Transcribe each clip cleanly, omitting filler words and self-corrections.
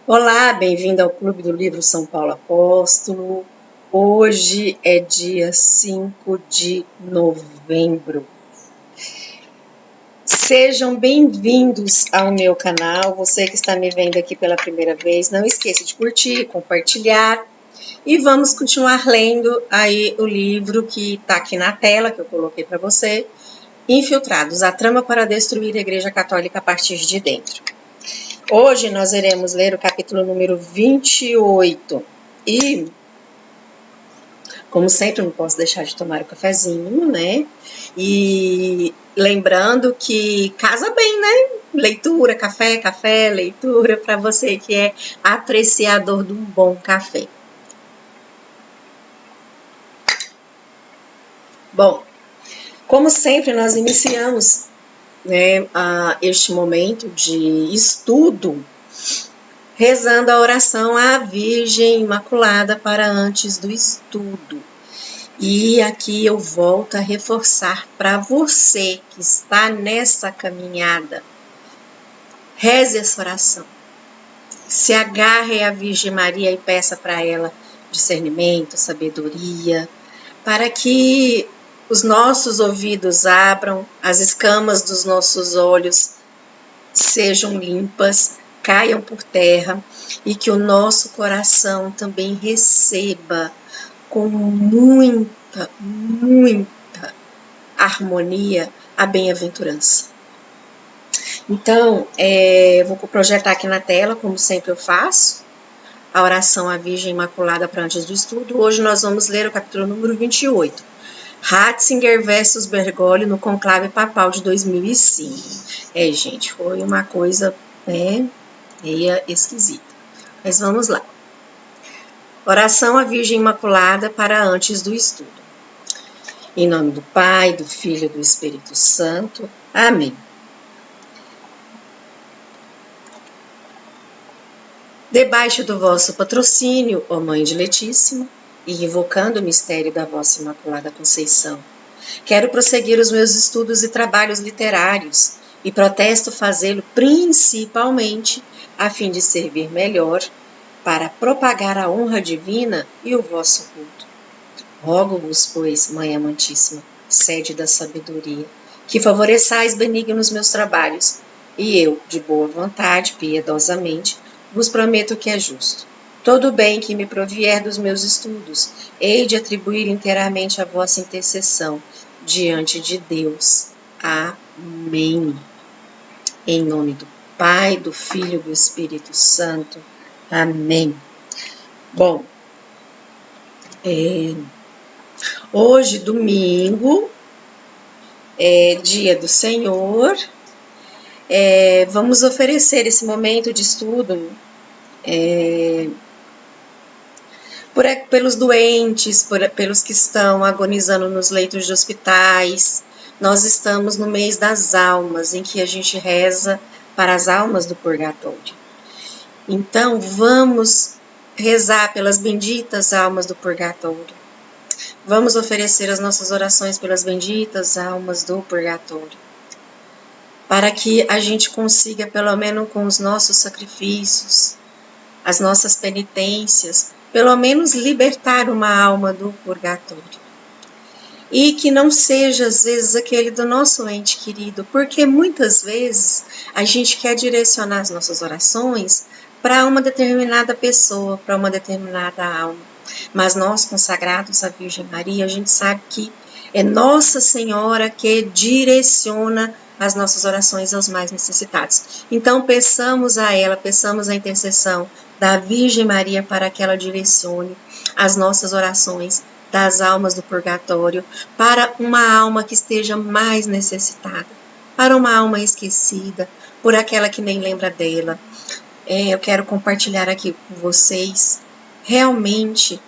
Olá, bem-vindo ao Clube do Livro São Paulo Apóstolo. Hoje é dia 5 de novembro. Sejam bem-vindos ao meu canal. Você que está me vendo aqui pela primeira vez, não esqueça de curtir, compartilhar e vamos continuar lendo aí o livro que está aqui na tela, que eu coloquei para você, Infiltrados, a trama para destruir a Igreja Católica a partir de dentro. Hoje nós iremos ler o capítulo número 28 e, como sempre, não posso deixar de tomar o cafezinho, né? E lembrando que casa bem, né? Leitura, café, leitura, para você que é apreciador de um bom café. Bom, como sempre, nós iniciamos, né, este momento de estudo rezando a oração à Virgem Imaculada para antes do estudo. E aqui eu volto a reforçar para você que está nessa caminhada. Reze essa oração. Se agarre à Virgem Maria e peça para ela discernimento, sabedoria, para que os nossos ouvidos abram, as escamas dos nossos olhos sejam limpas, caiam por terra e que o nosso coração também receba com muita harmonia a bem-aventurança. Então, vou projetar aqui na tela, como sempre eu faço, a oração à Virgem Imaculada para antes do estudo. Hoje nós vamos ler o capítulo número 28. Ratzinger versus Bergoglio no conclave papal de 2005. Gente, foi uma coisa, meia esquisita. Mas vamos lá. Oração à Virgem Imaculada para antes do estudo. Em nome do Pai, do Filho e do Espírito Santo. Amém. Debaixo do vosso patrocínio, ó Mãe Diletíssima, e invocando o mistério da vossa Imaculada Conceição, quero prosseguir os meus estudos e trabalhos literários e protesto fazê-lo principalmente a fim de servir melhor para propagar a honra divina e o vosso culto. Rogo-vos, pois, Mãe amantíssima, sede da sabedoria, que favoreçais benignos meus trabalhos, e eu, de boa vontade, piedosamente, vos prometo que é justo. Todo o bem que me provier dos meus estudos, hei de atribuir inteiramente a vossa intercessão diante de Deus. Amém. Em nome do Pai, do Filho e do Espírito Santo. Amém. Bom, hoje, domingo, dia do Senhor, vamos oferecer esse momento de estudo pelos doentes, pelos que estão agonizando nos leitos de hospitais. Nós estamos no mês das almas, em que a gente reza para as almas do purgatório. Então, vamos rezar pelas benditas almas do purgatório. Vamos oferecer as nossas orações pelas benditas almas do purgatório, para que a gente consiga, pelo menos com os nossos sacrifícios, as nossas penitências, pelo menos libertar uma alma do purgatório. E que não seja, às vezes, aquele do nosso ente querido, porque muitas vezes a gente quer direcionar as nossas orações para uma determinada pessoa, para uma determinada alma. Mas nós, consagrados à Virgem Maria, a gente sabe que é Nossa Senhora que direciona as nossas orações aos mais necessitados. Então, peçamos a ela, peçamos a intercessão da Virgem Maria para que ela direcione as nossas orações das almas do purgatório para uma alma que esteja mais necessitada, para uma alma esquecida, por aquela que nem lembra dela. Eu quero compartilhar aqui com vocês, realmente,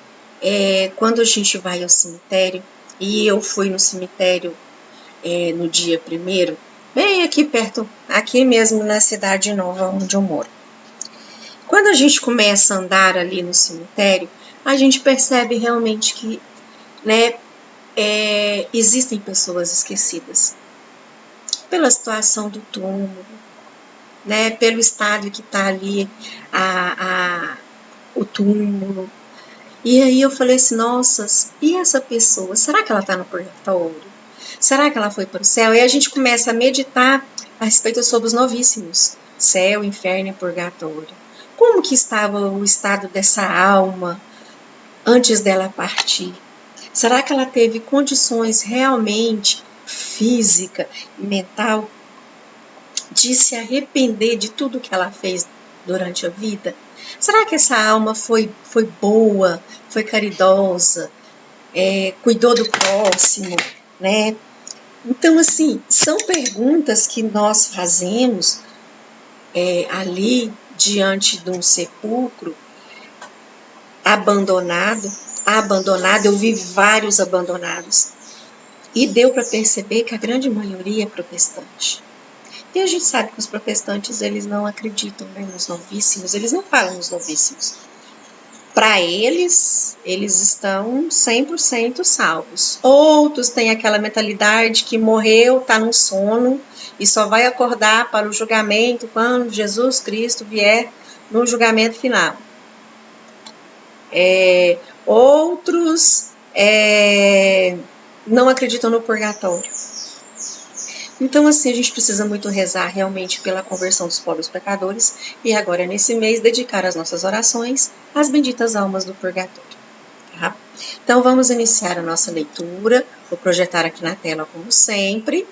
quando a gente vai ao cemitério, e eu fui no cemitério no dia 1º, bem aqui perto, aqui mesmo na cidade nova onde eu moro. Quando a gente começa a andar ali no cemitério, a gente percebe realmente que, existem pessoas esquecidas pela situação do túmulo, né, pelo estado que está ali o túmulo. E aí eu falei assim, nossa, e essa pessoa, será que ela está no purgatório? Será que ela foi para o céu? E a gente começa a meditar a respeito sobre os novíssimos, céu, inferno e purgatório. Como que estava o estado dessa alma antes dela partir? Será que ela teve condições realmente física e mental de se arrepender de tudo que ela fez durante a vida? Será que essa alma foi boa, foi caridosa, cuidou do próximo, né? Então, assim, são perguntas que nós fazemos ali diante de um sepulcro abandonado, eu vi vários abandonados, e deu para perceber que a grande maioria é protestante. E a gente sabe que os protestantes, eles não acreditam, né, nos novíssimos, eles não falam nos novíssimos. Para eles estão 100% salvos. Outros têm aquela mentalidade que morreu, está no sono e só vai acordar para o julgamento quando Jesus Cristo vier no julgamento final. Outros não acreditam no purgatório. Então, assim, a gente precisa muito rezar realmente pela conversão dos pobres pecadores e agora, nesse mês, dedicar as nossas orações às benditas almas do purgatório. Tá? Então, vamos iniciar a nossa leitura. Vou projetar aqui na tela, como sempre,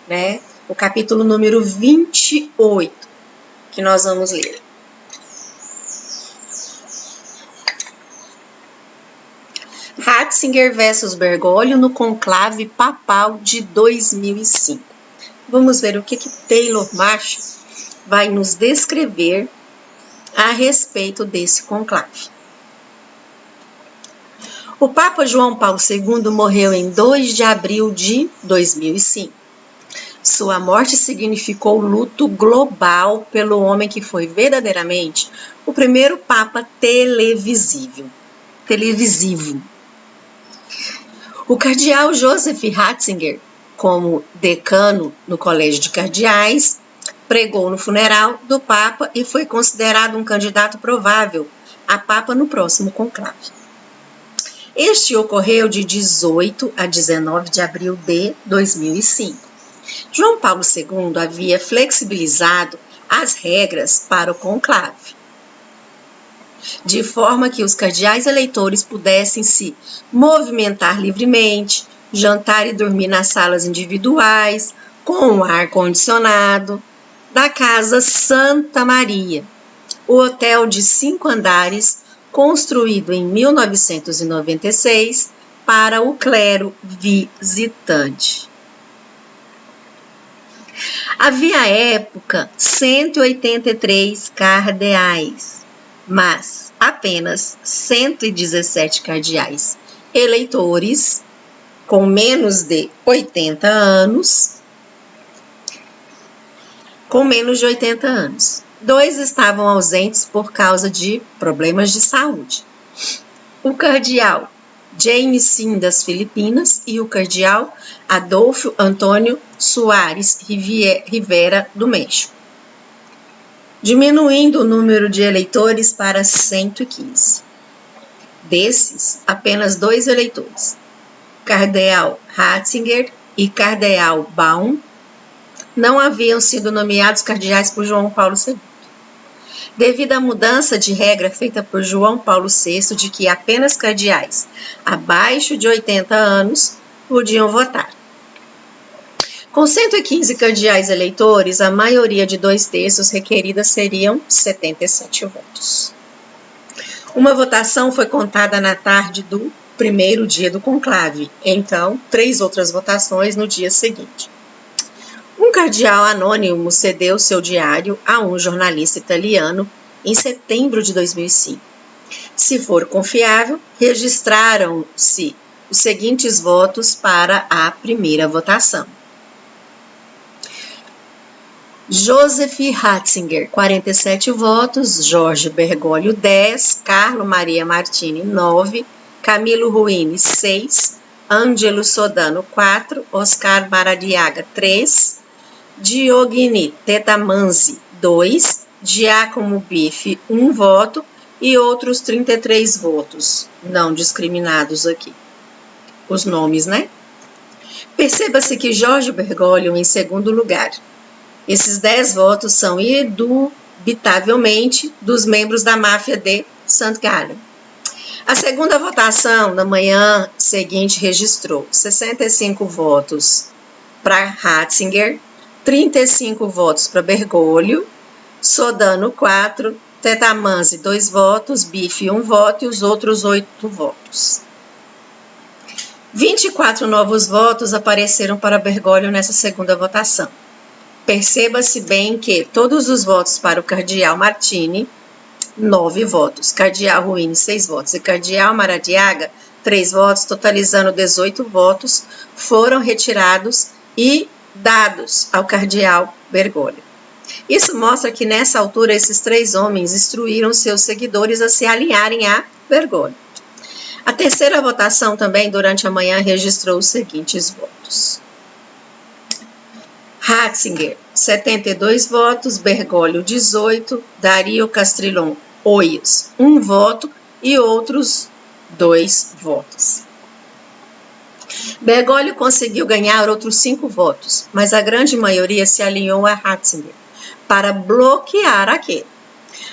né, o capítulo número 28, que nós vamos ler. Ratzinger versus Bergoglio no conclave papal de 2005. Vamos ver o que Taylor Marshall vai nos descrever a respeito desse conclave. O Papa João Paulo II morreu em 2 de abril de 2005. Sua morte significou luto global pelo homem que foi verdadeiramente o primeiro Papa televisivo. O cardeal Joseph Ratzinger, como decano no Colégio de Cardeais, pregou no funeral do Papa e foi considerado um candidato provável a Papa no próximo conclave. Este ocorreu de 18 a 19 de abril de 2005. João Paulo II havia flexibilizado as regras para o conclave, de forma que os cardeais eleitores pudessem se movimentar livremente, jantar e dormir nas salas individuais, com ar-condicionado, da Casa Santa Maria, o hotel de 5 andares, construído em 1996 para o clero visitante. Havia à época 183 cardeais, mas apenas 117 cardeais eleitores com menos de 80 anos, Dois estavam ausentes por causa de problemas de saúde. O cardeal Jaime Sim das Filipinas e o cardeal Adolfo Antônio Soares Rivera do México, diminuindo o número de eleitores para 115. Desses, apenas 2 eleitores, cardeal Ratzinger e cardeal Baum, não haviam sido nomeados cardeais por João Paulo II. Devido à mudança de regra feita por João Paulo VI de que apenas cardeais abaixo de 80 anos podiam votar. Com 115 cardeais eleitores, a maioria de 2/3 requerida seriam 77 votos. Uma votação foi contada na tarde do primeiro dia do conclave, então 3 outras votações no dia seguinte. Um cardeal anônimo cedeu seu diário a um jornalista italiano em setembro de 2005. Se for confiável, registraram-se os seguintes votos para a primeira votação. Joseph Ratzinger, 47 votos, Jorge Bergoglio, 10, Carlo Maria Martini, 9, Camilo Ruini, 6, Ângelo Sodano, 4, Oscar Baradiaga, 3, Diogni Tetamanzi, 2, Giacomo Biffi, 1 voto, e outros 33 votos, não discriminados aqui. Os nomes, né? Perceba-se que Jorge Bergoglio em segundo lugar. Esses 10 votos são indubitavelmente dos membros da máfia de St. Gallen. A segunda votação, na manhã seguinte, registrou 65 votos para Ratzinger, 35 votos para Bergoglio, Sodano 4, Tetamanzi 2 votos, Biffi 1 voto e os outros 8 votos. 24 novos votos apareceram para Bergoglio nessa segunda votação. Perceba-se bem que todos os votos para o cardeal Martini, 9 votos, cardeal Ruini 6 votos e cardeal Maradiaga 3 votos, totalizando 18 votos, foram retirados e dados ao cardeal Bergoglio. Isso mostra que nessa altura esses 3 homens instruíram seus seguidores a se alinharem a Bergoglio. A terceira votação também durante a manhã registrou os seguintes votos. Ratzinger, 72 votos, Bergoglio 18, Dario Castrillon Oios, 1 voto e outros 2 votos. Bergoglio conseguiu ganhar outros 5 votos, mas a grande maioria se alinhou a Ratzinger para bloquear aquele.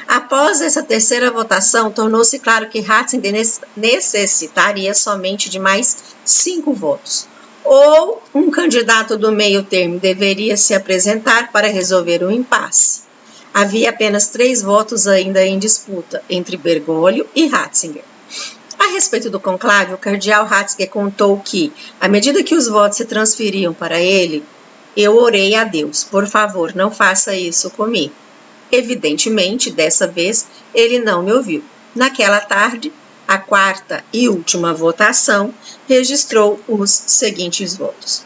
Após essa terceira votação, tornou-se claro que Ratzinger necessitaria somente de mais 5 votos. Ou um candidato do meio termo deveria se apresentar para resolver o impasse. Havia apenas 3 votos ainda em disputa entre Bergoglio e Ratzinger. A respeito do conclave, o cardeal Ratzinger contou que, à medida que os votos se transferiam para ele, eu orei a Deus, por favor, não faça isso comigo. Evidentemente, dessa vez, ele não me ouviu. Naquela tarde, a quarta e última votação registrou os seguintes votos.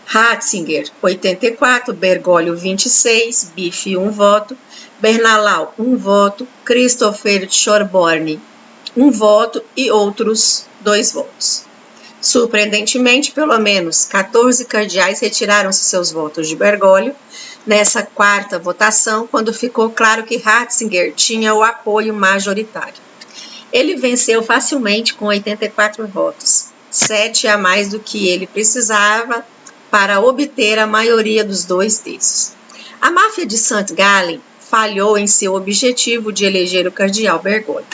Ratzinger, 84, Bergoglio, 26, Biffi, 1 voto, Bernalau, 1 voto, Christopher Schorborn, 1 voto e outros 2 votos. Surpreendentemente, pelo menos 14 cardeais retiraram seus votos de Bergoglio nessa quarta votação, quando ficou claro que Ratzinger tinha o apoio majoritário. Ele venceu facilmente com 84 votos, 7 a mais do que ele precisava para obter a maioria dos 2 terços. A máfia de St. Gallen falhou em seu objetivo de eleger o cardeal Bergoglio.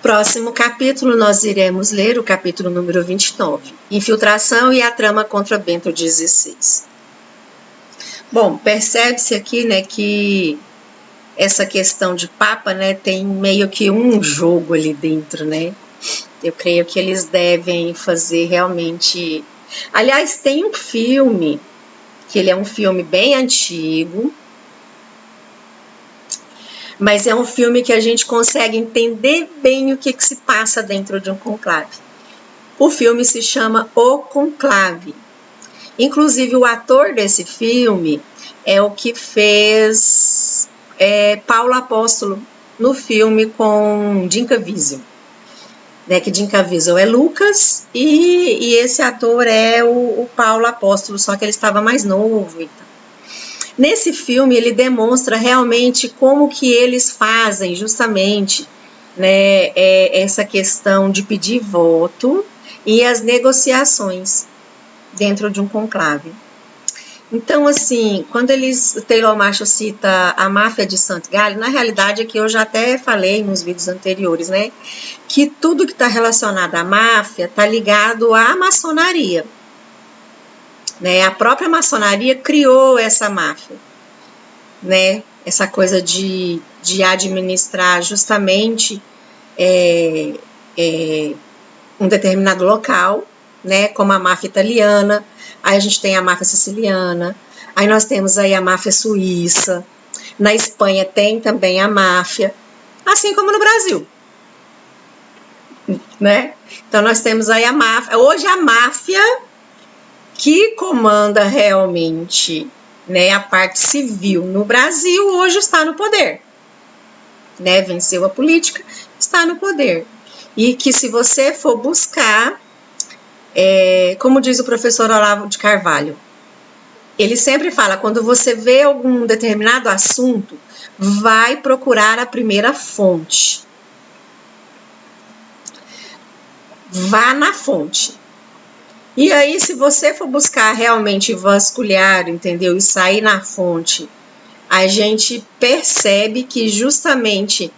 Próximo capítulo, nós iremos ler o capítulo número 29, Infiltração e a trama contra Bento XVI. Bom, percebe-se aqui, né, que essa questão de Papa, né, tem meio que um jogo ali dentro, né? Eu creio que eles devem fazer realmente... Aliás, tem um filme, que ele é um filme bem antigo, mas é um filme que a gente consegue entender bem o que se passa dentro de um conclave. O filme se chama O Conclave. Inclusive, o ator desse filme é o que fez Paulo Apóstolo no filme com Jim Caviezel. Né, que Jim Caviezel é Lucas e esse ator é o Paulo Apóstolo, só que ele estava mais novo e tal. Nesse filme, ele demonstra realmente como que eles fazem justamente, né, essa questão de pedir voto e as negociações dentro de um conclave. Então, assim, quando Taylor Marshall cita a máfia de St. Gallen, na realidade, aqui eu já até falei nos vídeos anteriores, né, que tudo que está relacionado à máfia está ligado à maçonaria. Né, a própria maçonaria criou essa máfia, né, essa coisa de administrar justamente um determinado local, né, como a máfia italiana, aí a gente tem a máfia siciliana, aí nós temos aí a máfia suíça, na Espanha tem também a máfia, assim como no Brasil, né, então nós temos aí a máfia, hoje a máfia que comanda realmente, né, a parte civil no Brasil, hoje está no poder. Né, venceu a política, está no poder. E que se você for buscar, como diz o professor Olavo de Carvalho, Ele sempre fala, quando você vê algum determinado assunto, vai procurar a primeira fonte. Vá na fonte. E aí, se você for buscar realmente vasculhar, entendeu? E sair na fonte, a gente percebe que justamente,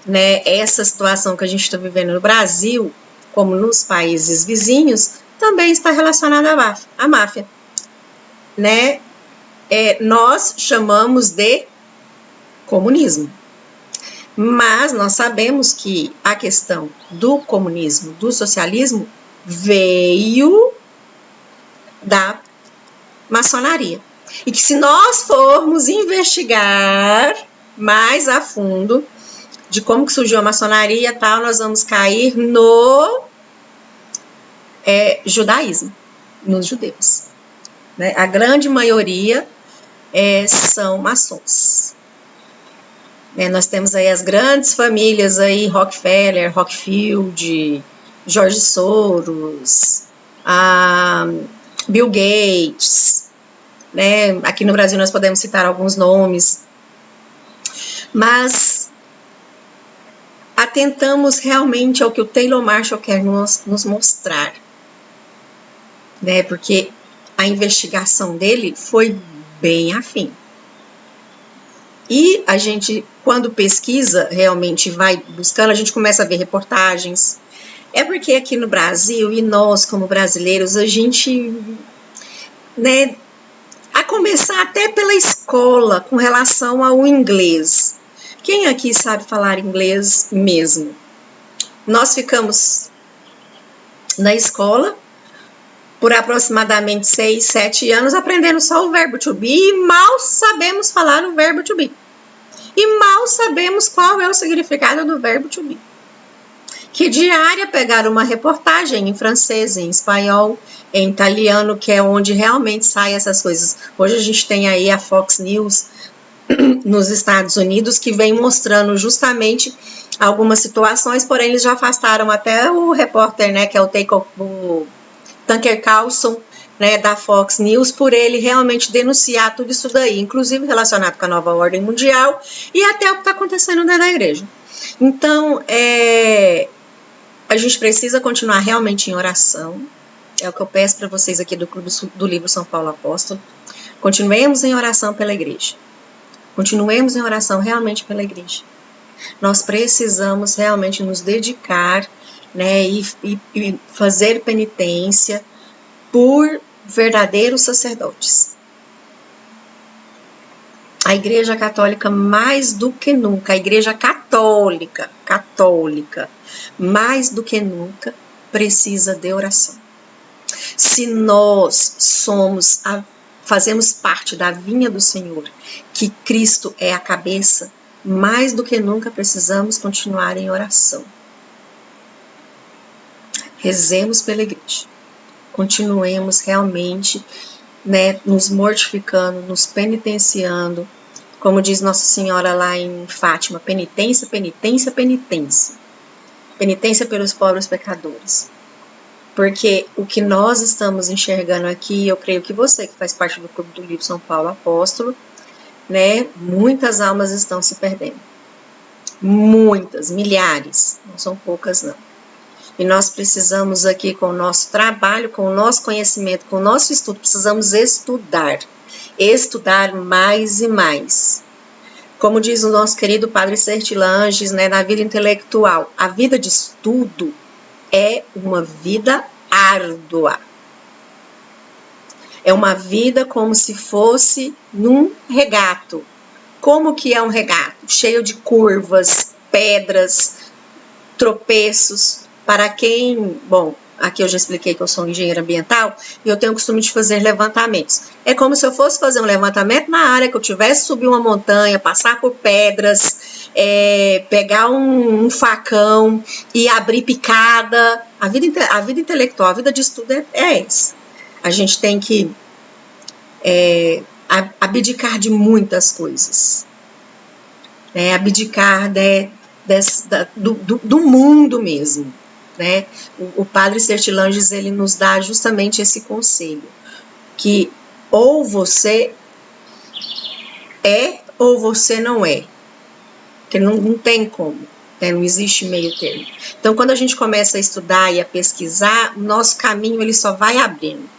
né, essa situação que a gente está vivendo no Brasil, como nos países vizinhos, também está relacionada à máfia. Né? Nós chamamos de comunismo. Mas nós sabemos que a questão do comunismo, do socialismo, veio da maçonaria. E que se nós formos investigar mais a fundo de como que surgiu a maçonaria e tal, nós vamos cair no judaísmo, nos judeus. Né? A grande maioria são maçons. Nós temos aí as grandes famílias aí, Rockefeller, Rockfield, George Soros, Bill Gates, né? Aqui no Brasil nós podemos citar alguns nomes, mas atentamos realmente ao que o Taylor Marshall quer nos mostrar, né? Porque a investigação dele foi bem afim. E a gente, quando pesquisa, realmente vai buscando, a gente começa a ver reportagens. É porque aqui no Brasil, e nós como brasileiros, a gente, né, a começar até pela escola, com relação ao inglês. Quem aqui sabe falar inglês mesmo? Nós ficamos na escola por aproximadamente 6, 7 anos aprendendo só o verbo to be e mal sabemos falar o verbo to be. E mal sabemos qual é o significado do verbo to be. Que diária pegar uma reportagem em francês, em espanhol, em italiano, que é onde realmente saem essas coisas. Hoje a gente tem aí a Fox News nos Estados Unidos, que vem mostrando justamente algumas situações, porém eles já afastaram até o repórter, né, que é o Tucker Carlson, né, da Fox News, por ele realmente denunciar tudo isso daí, inclusive relacionado com a nova ordem mundial e até o que está acontecendo dentro da igreja. Então, a gente precisa continuar realmente em oração, é o que eu peço para vocês aqui do Clube do Livro São Paulo Apóstolo. Continuemos em oração pela igreja. Continuemos em oração realmente pela igreja. Nós precisamos realmente nos dedicar, né, e fazer penitência por verdadeiros sacerdotes. A Igreja Católica, mais do que nunca, a Igreja Católica, mais do que nunca, precisa de oração. Se nós fazemos parte da vinha do Senhor, que Cristo é a cabeça, mais do que nunca precisamos continuar em oração. Rezemos pela igreja. Continuemos realmente, né, nos mortificando, nos penitenciando, como diz Nossa Senhora lá em Fátima, penitência, penitência, penitência. Penitência pelos pobres pecadores. Porque o que nós estamos enxergando aqui, eu creio que você que faz parte do Clube do Livro São Paulo Apóstolo, né, muitas almas estão se perdendo. Muitas, milhares, não são poucas não. E nós precisamos aqui, com o nosso trabalho, com o nosso conhecimento, com o nosso estudo, precisamos estudar mais e mais. Como diz o nosso querido Padre Sertilanges, né, na vida intelectual, a vida de estudo é uma vida árdua. É uma vida como se fosse num regato. Como que é um regato? Cheio de curvas, pedras, tropeços. Para quem, bom, aqui eu já expliquei que eu sou engenheira ambiental e eu tenho o costume de fazer levantamentos. É como se eu fosse fazer um levantamento na área, que eu tivesse subir uma montanha, passar por pedras, pegar um facão e abrir picada. A vida intelectual, a vida de estudo é essa. A gente tem que abdicar de muitas coisas. Abdicar do mundo mesmo. Né? O Padre Sertilanges, ele nos dá justamente esse conselho, que Ou você é ou você não é. Porque não tem como, né? Não existe meio termo. Então, quando a gente começa a estudar e a pesquisar, o nosso caminho ele só vai abrindo.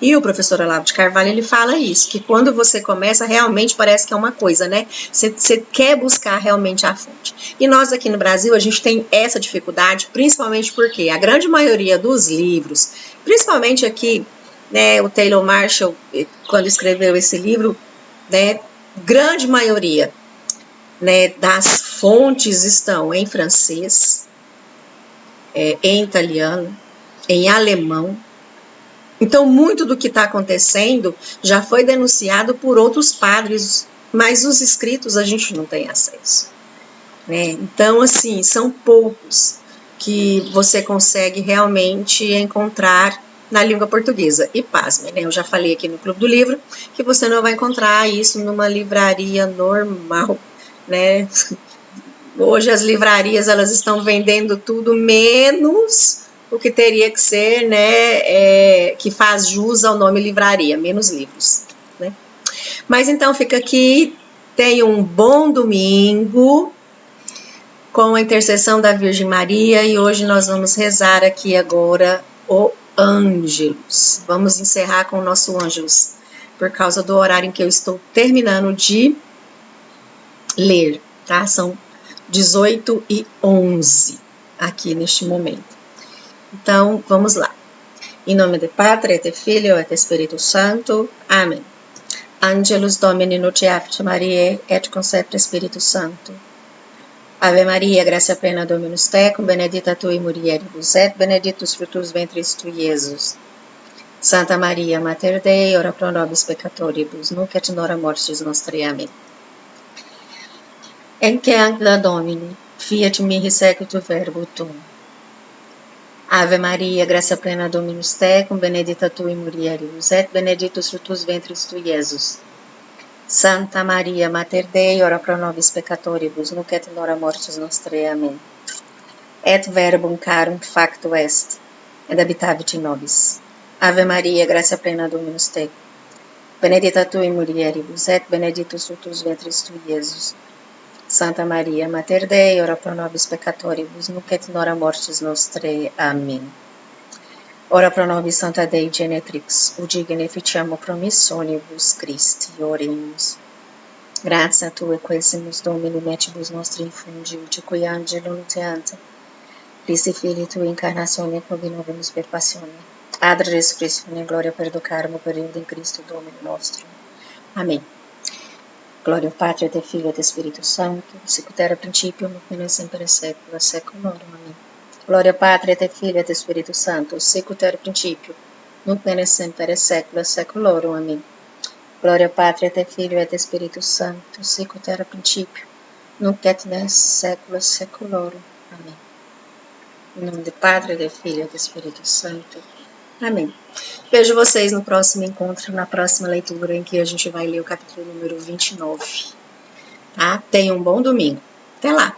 E o professor Olavo de Carvalho, ele fala isso, que quando você começa, realmente parece que é uma coisa, né? Você quer buscar realmente a fonte. E nós aqui no Brasil, a gente tem essa dificuldade, principalmente porque a grande maioria dos livros, principalmente aqui, né, o Taylor Marshall, quando escreveu esse livro, né, grande maioria, né, das fontes estão em francês, em italiano, em alemão. Então, muito do que está acontecendo já foi denunciado por outros padres, mas os escritos a gente não tem acesso, né? Então, assim, são poucos que você consegue realmente encontrar na língua portuguesa. E pasme, né? Eu já falei aqui no Clube do Livro que você não vai encontrar isso numa livraria normal, né? Hoje as livrarias elas estão vendendo tudo menos o que teria que ser, né, que faz jus ao nome livraria, menos livros, né? Mas então fica aqui, tenha um bom domingo com a intercessão da Virgem Maria e hoje nós vamos rezar aqui agora o Ângelus. Vamos encerrar com o nosso Ângelus por causa do horário em que eu estou terminando de ler, tá? São 18h11 aqui neste momento. Então, vamos lá. Em nome do Padre, et Filho, et Espírito Santo. Amém. Angelus Domini nuntiavit Mariae, et concepta Spiritus Sancto. Ave Maria, gratia plena Dominus tecum, benedicta tui mulieribus, et benedictus fructus ventris tui, Iesus. Santa Maria, Mater Dei, ora pro nobis peccatoribus, nunc et in hora mortis nostrae. Amém. Ecce ancilla Domini, fiat mihi secutu verbo tuum. Ave Maria, gratia plena Dominus tecum, benedicta tui mulieribus, et benedictus fructus ventris tui, Iesus. Santa Maria, Mater Dei, ora pro nobis peccatoribus, nunc et in hora mortis nostrae. Amém. Et verbum carum facto est, et habitavit in nobis. Ave Maria, gratia plena Dominus tecum, benedicta tui mulieribus, et benedictus fructus ventris tui, Iesus. Santa Maria, Mater Dei, ora pro nobis peccatoribus, nunc et in hora mortis nostrae. Amém. Ora pro nobis Santa Dei Genetrix, udigne ficiamo promissionibus Christi, oremus. Gratia Tue, quesimus Domini metibus nostri infundi, uticui angelo nuteante, Christi Filii Tui incarnatione cognovemus per passione, ad resurrectione gloria perducarmo periodo in Cristo Domini nostro. Amém. Glória ao Padre, et Filho, et Espírito Santo, sic ut era principio, nunc et semper et saecula saeculorum. Amém. Glória ao Padre, et Filho, et Espírito Santo, sic ut era principio, nunc et semper et saecula saeculorum. Amém. Glória ao Padre, et Filho, et Espírito Santo, sic ut era principio, nunc et saecula saeculorum. Amém. Em nome do Padre, do Filho e do Espírito Santo. Amém. Vejo vocês no próximo encontro, na próxima leitura, em que a gente vai ler o capítulo número 29. Tá? Tenham um bom domingo. Até lá!